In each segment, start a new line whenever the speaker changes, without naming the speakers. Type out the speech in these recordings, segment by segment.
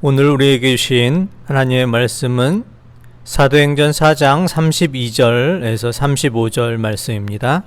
오늘 우리에게 주신 하나님의 말씀은 사도행전 4장 32절에서 35절 말씀입니다.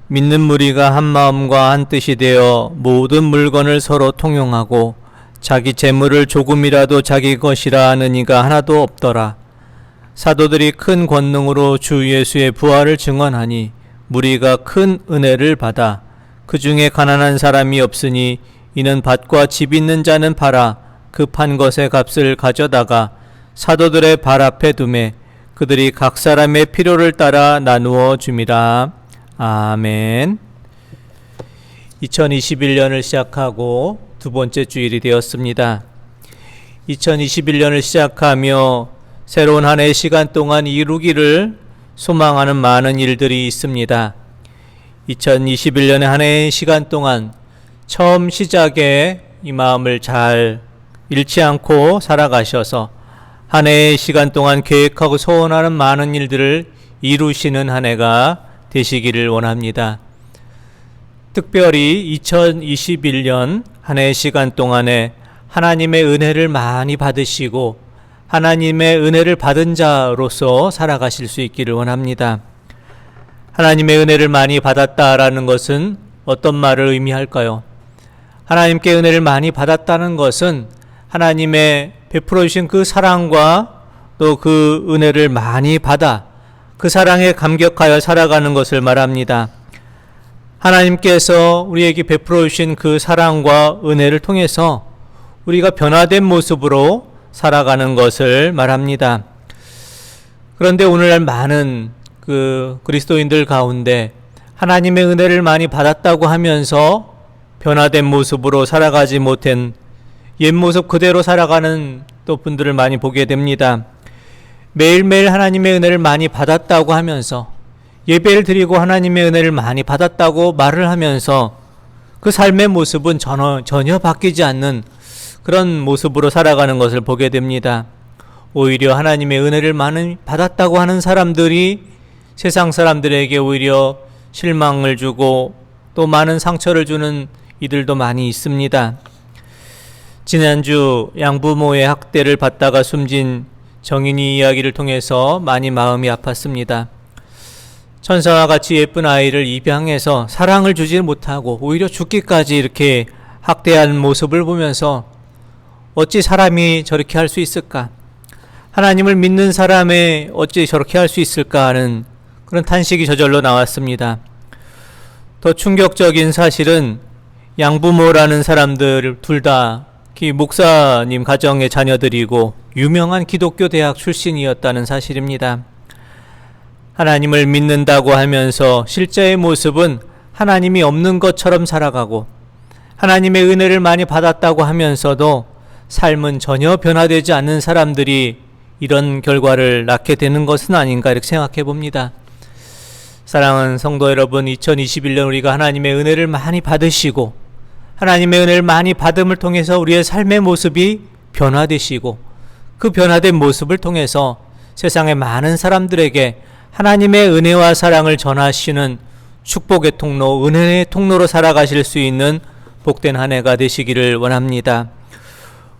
믿는 무리가 한 마음과 한 뜻이 되어 모든 물건을 서로 통용하고 자기 재물을 조금이라도 자기 것이라 하는 이가 하나도 없더라. 사도들이 큰 권능으로 주 예수의 부활을 증언하니 무리가 큰 은혜를 받아 그 중에 가난한 사람이 없으니 이는 밭과 집 있는 자는 팔아 그 판 것의 값을 가져다가 사도들의 발 앞에 두매 그들이 각 사람의 필요를 따라 나누어 줌이라. 아멘. 2021년을 시작하고 두 번째 주일이 되었습니다. 2021년을 시작하며 새로운 한 해의 시간 동안 이루기를 소망하는 많은 일들이 있습니다. 2021년의 한 해의 시간 동안 처음 시작에 이 마음을 잘 잃지 않고 살아가셔서 한 해의 시간 동안 계획하고 소원하는 많은 일들을 이루시는 한 해가 되시기를 원합니다. 특별히 2021년 한 해의 시간 동안에 하나님의 은혜를 많이 받으시고 하나님의 은혜를 받은 자로서 살아가실 수 있기를 원합니다. 하나님의 은혜를 많이 받았다라는 것은 어떤 말을 의미할까요? 하나님께 은혜를 많이 받았다는 것은 하나님의 베풀어 주신 그 사랑과 또 그 은혜를 많이 받아 그 사랑에 감격하여 살아가는 것을 말합니다. 하나님께서 우리에게 베풀어 주신 그 사랑과 은혜를 통해서 우리가 변화된 모습으로 살아가는 것을 말합니다. 그런데 오늘날 많은 그리스도인들 가운데 하나님의 은혜를 많이 받았다고 하면서 변화된 모습으로 살아가지 못한 옛 모습 그대로 살아가는 또 분들을 많이 보게 됩니다. 매일매일 하나님의 은혜를 많이 받았다고 하면서 예배를 드리고 하나님의 은혜를 많이 받았다고 말을 하면서 그 삶의 모습은 전혀 바뀌지 않는 그런 모습으로 살아가는 것을 보게 됩니다. 오히려 하나님의 은혜를 많이 받았다고 하는 사람들이 세상 사람들에게 오히려 실망을 주고 또 많은 상처를 주는 이들도 많이 있습니다. 지난주 양부모의 학대를 받다가 숨진 정인이 이야기를 통해서 많이 마음이 아팠습니다. 천사와 같이 예쁜 아이를 입양해서 사랑을 주지 못하고 오히려 죽기까지 이렇게 학대한 모습을 보면서 어찌 사람이 저렇게 할 수 있을까? 하나님을 믿는 사람이 어찌 저렇게 할 수 있을까 하는 그런 탄식이 저절로 나왔습니다. 더 충격적인 사실은 양부모라는 사람들 둘 다 목사님 가정의 자녀들이고 유명한 기독교 대학 출신이었다는 사실입니다. 하나님을 믿는다고 하면서 실제의 모습은 하나님이 없는 것처럼 살아가고 하나님의 은혜를 많이 받았다고 하면서도 삶은 전혀 변화되지 않는 사람들이 이런 결과를 낳게 되는 것은 아닌가 이렇게 생각해 봅니다. 사랑하는 성도 여러분, 2021년 우리가 하나님의 은혜를 많이 받으시고 하나님의 은혜를 많이 받음을 통해서 우리의 삶의 모습이 변화되시고 그 변화된 모습을 통해서 세상의 많은 사람들에게 하나님의 은혜와 사랑을 전하시는 축복의 통로, 은혜의 통로로 살아가실 수 있는 복된 한 해가 되시기를 원합니다.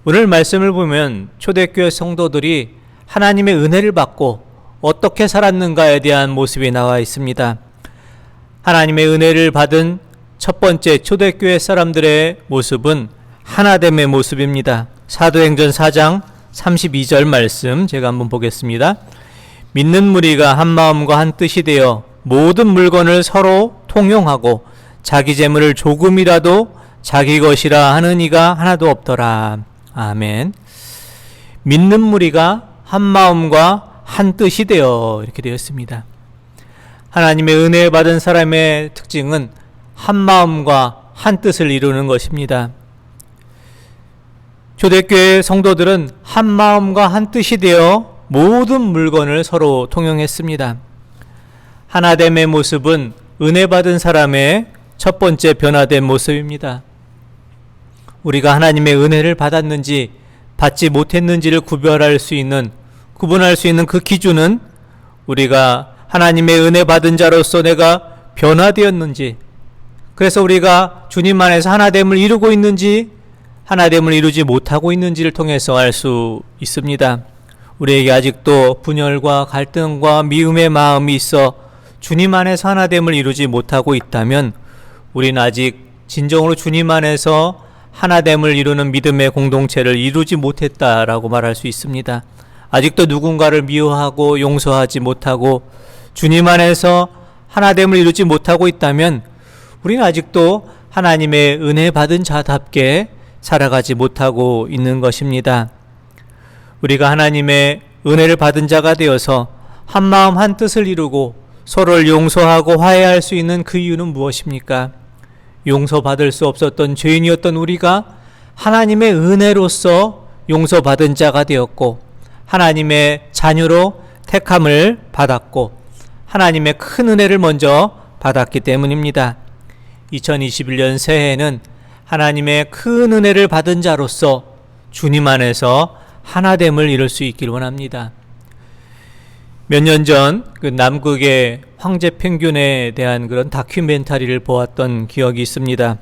오늘 말씀을 보면 초대교회 성도들이 하나님의 은혜를 받고 어떻게 살았는가에 대한 모습이 나와 있습니다. 하나님의 은혜를 받은 첫 번째 초대교회 사람들의 모습은 하나됨의 모습입니다. 사도행전 4장 32절 말씀 제가 한번 보겠습니다. 믿는 무리가 한 마음과 한 뜻이 되어 모든 물건을 서로 통용하고 자기 재물을 조금이라도 자기 것이라 하는 이가 하나도 없더라. 아멘. 믿는 무리가 한 마음과 한 뜻이 되어 이렇게 되었습니다. 하나님의 은혜 받은 사람의 특징은 한 마음과 한 뜻을 이루는 것입니다. 초대교회 성도들은 한 마음과 한 뜻이 되어 모든 물건을 서로 통용했습니다. 하나됨의 모습은 은혜 받은 사람의 첫 번째 변화된 모습입니다. 우리가 하나님의 은혜를 받았는지 받지 못했는지를 구분할 수 있는 그 기준은 우리가 하나님의 은혜 받은 자로서 내가 변화되었는지, 그래서 우리가 주님 안에서 하나됨을 이루고 있는지 하나됨을 이루지 못하고 있는지를 통해서 알 수 있습니다. 우리에게 아직도 분열과 갈등과 미움의 마음이 있어 주님 안에서 하나됨을 이루지 못하고 있다면 우리는 아직 진정으로 주님 안에서 하나됨을 이루는 믿음의 공동체를 이루지 못했다라고 말할 수 있습니다. 아직도 누군가를 미워하고 용서하지 못하고 주님 안에서 하나됨을 이루지 못하고 있다면 우리는 아직도 하나님의 은혜 받은 자답게 살아가지 못하고 있는 것입니다. 우리가 하나님의 은혜를 받은 자가 되어서 한마음 한뜻을 이루고 서로를 용서하고 화해할 수 있는 그 이유는 무엇입니까? 용서받을 수 없었던 죄인이었던 우리가 하나님의 은혜로서 용서받은 자가 되었고 하나님의 자녀로 택함을 받았고 하나님의 큰 은혜를 먼저 받았기 때문입니다. 2021년 새해에는 하나님의 큰 은혜를 받은 자로서 주님 안에서 하나됨을 이룰 수 있길 원합니다. 몇 년 전 그 남극의 황제 펭귄에 대한 그런 다큐멘터리를 보았던 기억이 있습니다.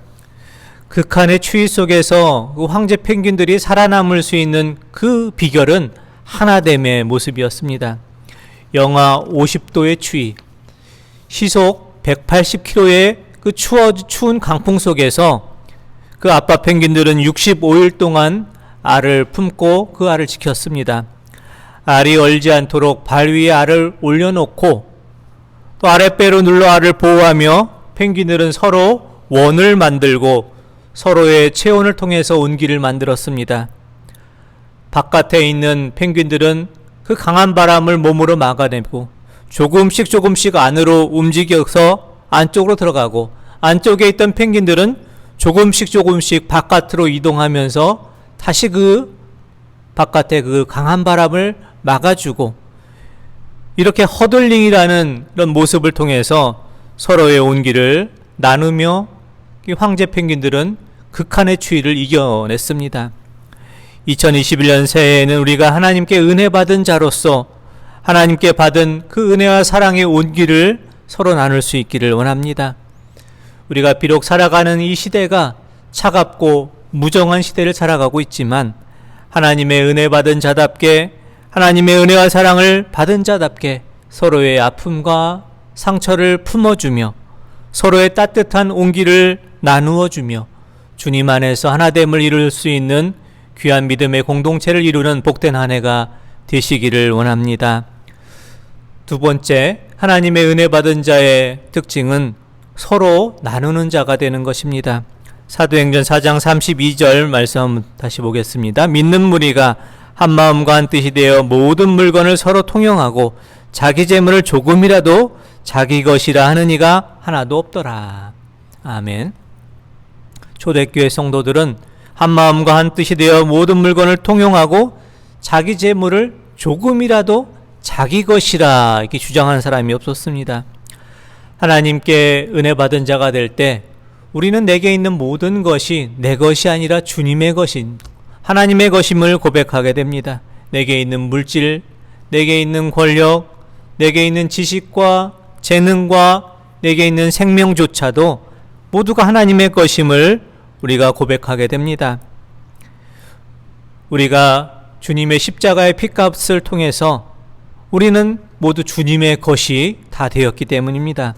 극한의 추위 속에서 그 황제 펭귄들이 살아남을 수 있는 그 비결은 하나됨의 모습이었습니다. 영하 50도의 추위, 시속 180km의 그 추운 강풍 속에서 그 아빠 펭귄들은 65일 동안 알을 품고 그 알을 지켰습니다. 알이 얼지 않도록 발 위에 알을 올려놓고 또 아랫배로 눌러 알을 보호하며 펭귄들은 서로 원을 만들고 서로의 체온을 통해서 온기를 만들었습니다. 바깥에 있는 펭귄들은 그 강한 바람을 몸으로 막아내고 조금씩 안으로 움직여서 안쪽으로 들어가고 안쪽에 있던 펭귄들은 조금씩 바깥으로 이동하면서 다시 그 바깥에 그 강한 바람을 막아주고 이렇게 허들링이라는 그런 모습을 통해서 서로의 온기를 나누며 황제 펭귄들은 극한의 추위를 이겨냈습니다. 2021년 새해에는 우리가 하나님께 은혜 받은 자로서 하나님께 받은 그 은혜와 사랑의 온기를 서로 나눌 수 있기를 원합니다. 우리가 비록 살아가는 이 시대가 차갑고 무정한 시대를 살아가고 있지만 하나님의 은혜 받은 자답게 하나님의 은혜와 사랑을 받은 자답게 서로의 아픔과 상처를 품어주며 서로의 따뜻한 온기를 나누어주며 주님 안에서 하나됨을 이룰 수 있는 귀한 믿음의 공동체를 이루는 복된 한 해가 되시기를 원합니다. 두 번째, 하나님의 은혜 받은 자의 특징은 서로 나누는 자가 되는 것입니다. 사도행전 4장 32절 말씀 다시 보겠습니다. 믿는 무리가 한 마음과 한 뜻이 되어 모든 물건을 서로 통용하고 자기 재물을 조금이라도 자기 것이라 하는 이가 하나도 없더라. 아멘. 초대교회 성도들은 한 마음과 한 뜻이 되어 모든 물건을 통용하고 자기 재물을 조금이라도 자기 것이라 이렇게 주장하는 사람이 없었습니다. 하나님께 은혜 받은 자가 될 때 우리는 내게 있는 모든 것이 내 것이 아니라 주님의 것인 하나님의 것임을 고백하게 됩니다. 내게 있는 물질, 내게 있는 권력, 내게 있는 지식과 재능과 내게 있는 생명조차도 모두가 하나님의 것임을 우리가 고백하게 됩니다. 우리가 주님의 십자가의 피값을 통해서 우리는 모두 주님의 것이 다 되었기 때문입니다.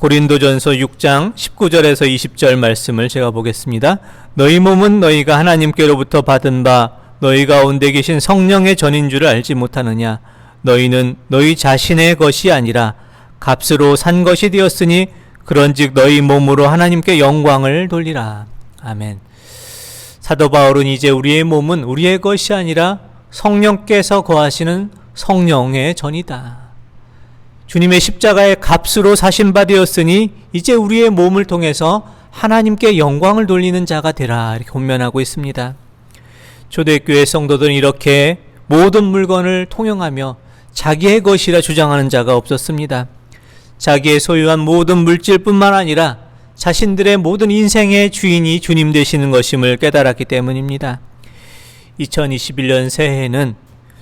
고린도전서 6장 19절에서 20절 말씀을 제가 보겠습니다. 너희 몸은 너희가 하나님께로부터 받은 바 너희 가운데 계신 성령의 전인 줄을 알지 못하느냐. 너희는 너희 자신의 것이 아니라 값으로 산 것이 되었으니 그런즉 너희 몸으로 하나님께 영광을 돌리라. 아멘. 사도 바울은 이제 우리의 몸은 우리의 것이 아니라 성령께서 거하시는 성령의 전이다. 주님의 십자가의 값으로 사신 바 되었으니 이제 우리의 몸을 통해서 하나님께 영광을 돌리는 자가 되라. 이렇게 권면하고 있습니다. 초대교회 성도들은 이렇게 모든 물건을 통용하며 자기의 것이라 주장하는 자가 없었습니다. 자기의 소유한 모든 물질뿐만 아니라 자신들의 모든 인생의 주인이 주님 되시는 것임을 깨달았기 때문입니다. 2021년 새해에는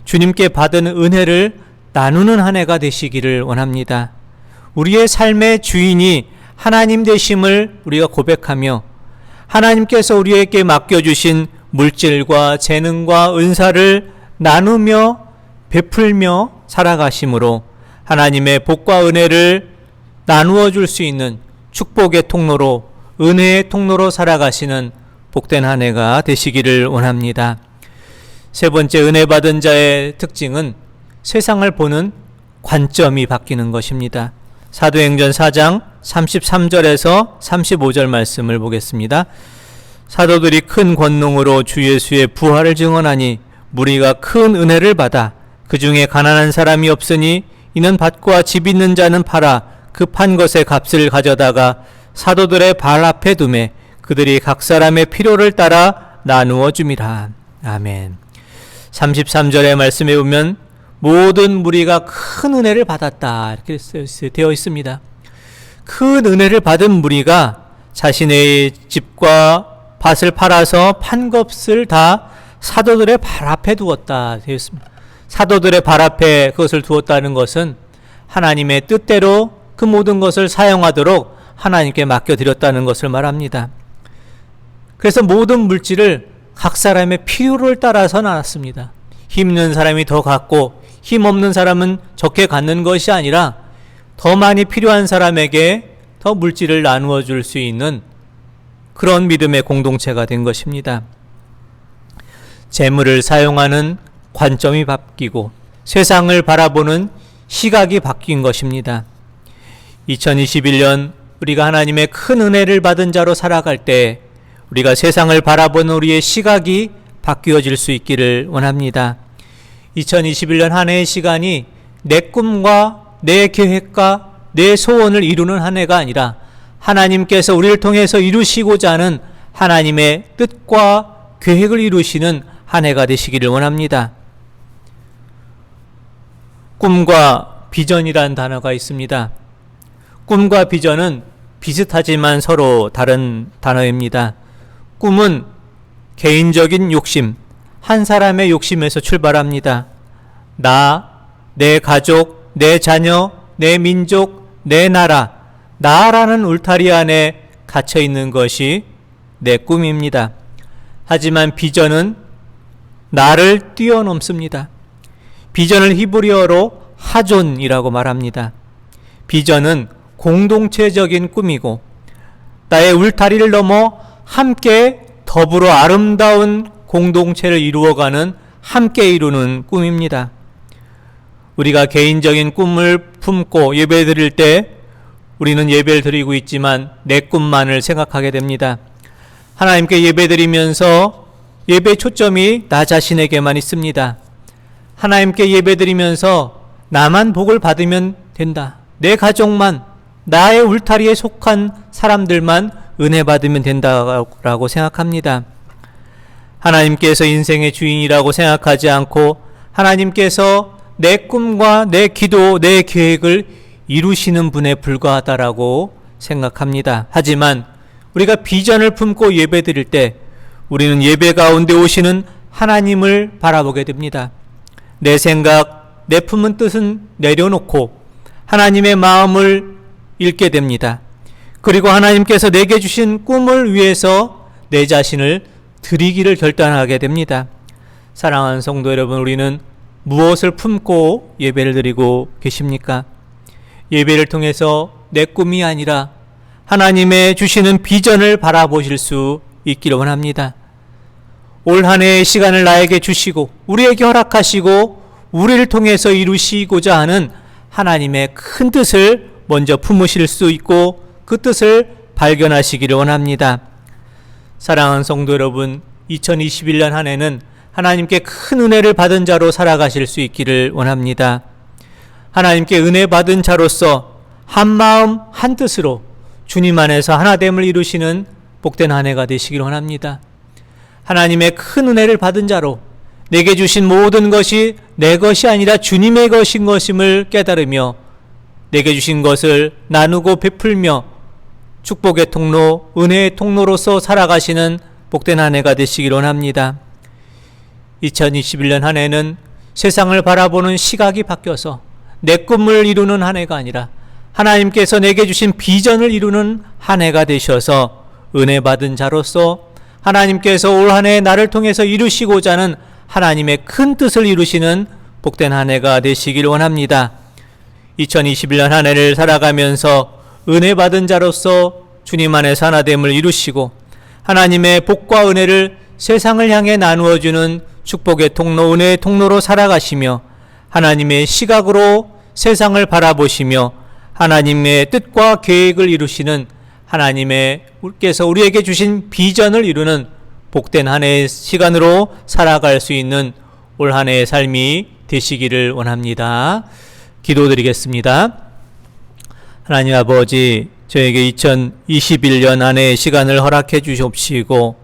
주님께 받은 은혜를 나누는 한 해가 되시기를 원합니다. 우리의 삶의 주인이 하나님 되심을 우리가 고백하며 하나님께서 우리에게 맡겨주신 물질과 재능과 은사를 나누며 베풀며 살아가심으로 하나님의 복과 은혜를 나누어 줄 수 있는 축복의 통로로, 은혜의 통로로 살아가시는 복된 한 해가 되시기를 원합니다. 세 번째, 은혜 받은 자의 특징은 세상을 보는 관점이 바뀌는 것입니다. 사도행전 4장 33절에서 35절 말씀을 보겠습니다. 사도들이 큰 권능으로 주 예수의 부활을 증언하니 무리가 큰 은혜를 받아 그 중에 가난한 사람이 없으니 이는 밭과 집 있는 자는 팔아 그 판 것의 값을 가져다가 사도들의 발 앞에 두매 그들이 각 사람의 필요를 따라 나누어 줌이라. 아멘. 33절의 말씀에 보면 모든 무리가 큰 은혜를 받았다 이렇게 되어 있습니다. 큰 은혜를 받은 무리가 자신의 집과 밭을 팔아서 판 값을 다 사도들의 발 앞에 두었다 되어 있습니다. 사도들의 발 앞에 그것을 두었다는 것은 하나님의 뜻대로 그 모든 것을 사용하도록 하나님께 맡겨드렸다는 것을 말합니다. 그래서 모든 물질을 각 사람의 필요를 따라서 나눴습니다. 힘 있는 사람이 더 갖고 힘 없는 사람은 적게 갖는 것이 아니라 더 많이 필요한 사람에게 더 물질을 나누어 줄 수 있는 그런 믿음의 공동체가 된 것입니다. 재물을 사용하는 관점이 바뀌고 세상을 바라보는 시각이 바뀐 것입니다. 2021년 우리가 하나님의 큰 은혜를 받은 자로 살아갈 때 우리가 세상을 바라보는 우리의 시각이 바뀌어질 수 있기를 원합니다. 2021년 한 해의 시간이 내 꿈과 내 계획과 내 소원을 이루는 한 해가 아니라 하나님께서 우리를 통해서 이루시고자 하는 하나님의 뜻과 계획을 이루시는 한 해가 되시기를 원합니다. 꿈과 비전이라는 단어가 있습니다. 꿈과 비전은 비슷하지만 서로 다른 단어입니다. 꿈은 개인적인 욕심, 한 사람의 욕심에서 출발합니다. 나, 내 가족, 내 자녀, 내 민족, 내 나라, 나라는 울타리 안에 갇혀 있는 것이 내 꿈입니다. 하지만 비전은 나를 뛰어넘습니다. 비전을 히브리어로 하존이라고 말합니다. 비전은 공동체적인 꿈이고 나의 울타리를 넘어 함께 더불어 아름다운 공동체를 이루어가는 함께 이루는 꿈입니다. 우리가 개인적인 꿈을 품고 예배 드릴 때 우리는 예배를 드리고 있지만 내 꿈만을 생각하게 됩니다. 하나님께 예배 드리면서 예배 초점이 나 자신에게만 있습니다. 하나님께 예배 드리면서 나만 복을 받으면 된다. 내 가족만, 나의 울타리에 속한 사람들만 은혜 받으면 된다고 생각합니다. 하나님께서 인생의 주인이라고 생각하지 않고 하나님께서 내 꿈과 내 기도, 내 계획을 이루시는 분에 불과하다라고 생각합니다. 하지만 우리가 비전을 품고 예배 드릴 때 우리는 예배 가운데 오시는 하나님을 바라보게 됩니다. 내 생각, 내 품은 뜻은 내려놓고 하나님의 마음을 읽게 됩니다. 그리고 하나님께서 내게 주신 꿈을 위해서 내 자신을 드리기를 결단하게 됩니다. 사랑하는 성도 여러분, 우리는 무엇을 품고 예배를 드리고 계십니까? 예배를 통해서 내 꿈이 아니라 하나님의 주시는 비전을 바라보실 수 있기를 원합니다. 올 한 해의 시간을 나에게 주시고 우리에게 허락하시고 우리를 통해서 이루시고자 하는 하나님의 큰 뜻을 먼저 품으실 수 있고 그 뜻을 발견하시기를 원합니다. 사랑하는 성도 여러분, 2021년 한 해는 하나님께 큰 은혜를 받은 자로 살아가실 수 있기를 원합니다. 하나님께 은혜 받은 자로서 한 마음 한 뜻으로 주님 안에서 하나됨을 이루시는 복된 한 해가 되시기를 원합니다. 하나님의 큰 은혜를 받은 자로 내게 주신 모든 것이 내 것이 아니라 주님의 것인 것임을 깨달으며 내게 주신 것을 나누고 베풀며 축복의 통로, 은혜의 통로로서 살아가시는 복된 한 해가 되시기를 원합니다. 2021년 한 해는 세상을 바라보는 시각이 바뀌어서 내 꿈을 이루는 한 해가 아니라 하나님께서 내게 주신 비전을 이루는 한 해가 되셔서 은혜 받은 자로서 하나님께서 올 한 해 나를 통해서 이루시고자 하는 하나님의 큰 뜻을 이루시는 복된 한 해가 되시길 원합니다. 2021년 한 해를 살아가면서 은혜 받은 자로서 주님 안에서 하나됨을 이루시고 하나님의 복과 은혜를 세상을 향해 나누어주는 축복의 통로, 은혜의 통로로 살아가시며 하나님의 시각으로 세상을 바라보시며 하나님의 뜻과 계획을 이루시는 하나님께서 우리에게 주신 비전을 이루는 복된 한 해의 시간으로 살아갈 수 있는 올 한 해의 삶이 되시기를 원합니다. 기도드리겠습니다. 하나님 아버지, 저에게 2021년 한 해의 시간을 허락해 주시옵시고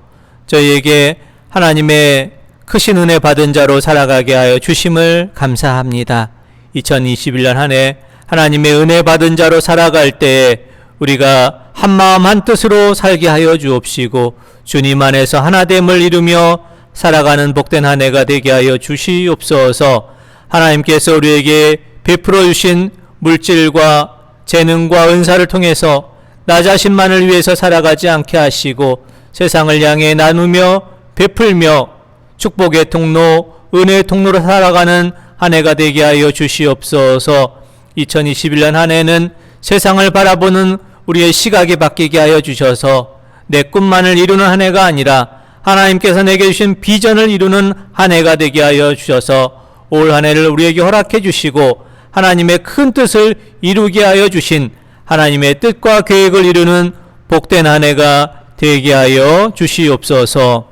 저희에게 하나님의 크신 은혜 받은 자로 살아가게 하여 주심을 감사합니다. 2021년 한 해 하나님의 은혜 받은 자로 살아갈 때에 우리가 한마음 한뜻으로 살게 하여 주옵시고 주님 안에서 하나됨을 이루며 살아가는 복된 한 해가 되게 하여 주시옵소서. 하나님께서 우리에게 베풀어 주신 물질과 재능과 은사를 통해서 나 자신만을 위해서 살아가지 않게 하시고 세상을 향해 나누며 베풀며 축복의 통로, 은혜의 통로로 살아가는 한 해가 되게 하여 주시옵소서. 2021년 한 해는 세상을 바라보는 우리의 시각이 바뀌게 하여 주셔서 내 꿈만을 이루는 한 해가 아니라 하나님께서 내게 주신 비전을 이루는 한 해가 되게 하여 주셔서 올 한 해를 우리에게 허락해 주시고 하나님의 큰 뜻을 이루게 하여 주신 하나님의 뜻과 계획을 이루는 복된 한 해가 되게 하여 주시옵소서.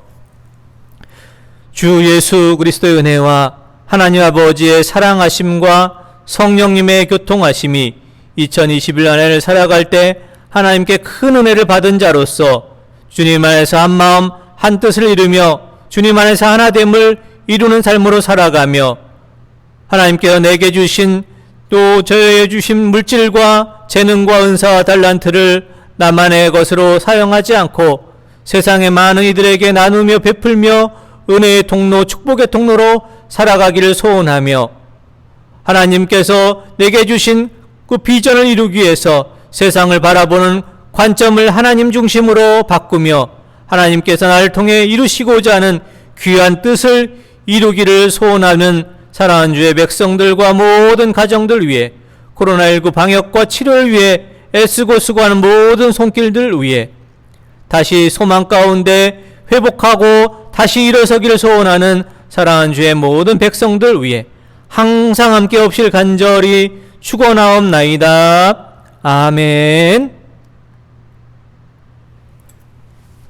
주 예수 그리스도의 은혜와 하나님 아버지의 사랑하심과 성령님의 교통하심이 2021년을 살아갈 때 하나님께 큰 은혜를 받은 자로서 주님 안에서 한마음 한뜻을 이루며 주님 안에서 하나됨을 이루는 삶으로 살아가며 하나님께서 내게 주신 또 저에게 주신 물질과 재능과 은사와 달란트를 나만의 것으로 사용하지 않고 세상의 많은 이들에게 나누며 베풀며 은혜의 통로, 축복의 통로로 살아가기를 소원하며 하나님께서 내게 주신 그 비전을 이루기 위해서 세상을 바라보는 관점을 하나님 중심으로 바꾸며 하나님께서 나를 통해 이루시고자 하는 귀한 뜻을 이루기를 소원하는 사랑하는 주의 백성들과 모든 가정들 위해 코로나19 방역과 치료를 위해 애쓰고 수고하는 모든 손길들 위해 다시 소망 가운데 회복하고 다시 일어서기를 소원하는 사랑하는 주의 모든 백성들 위해 항상 함께 없실 간절히 축원하옵나이다. 아멘.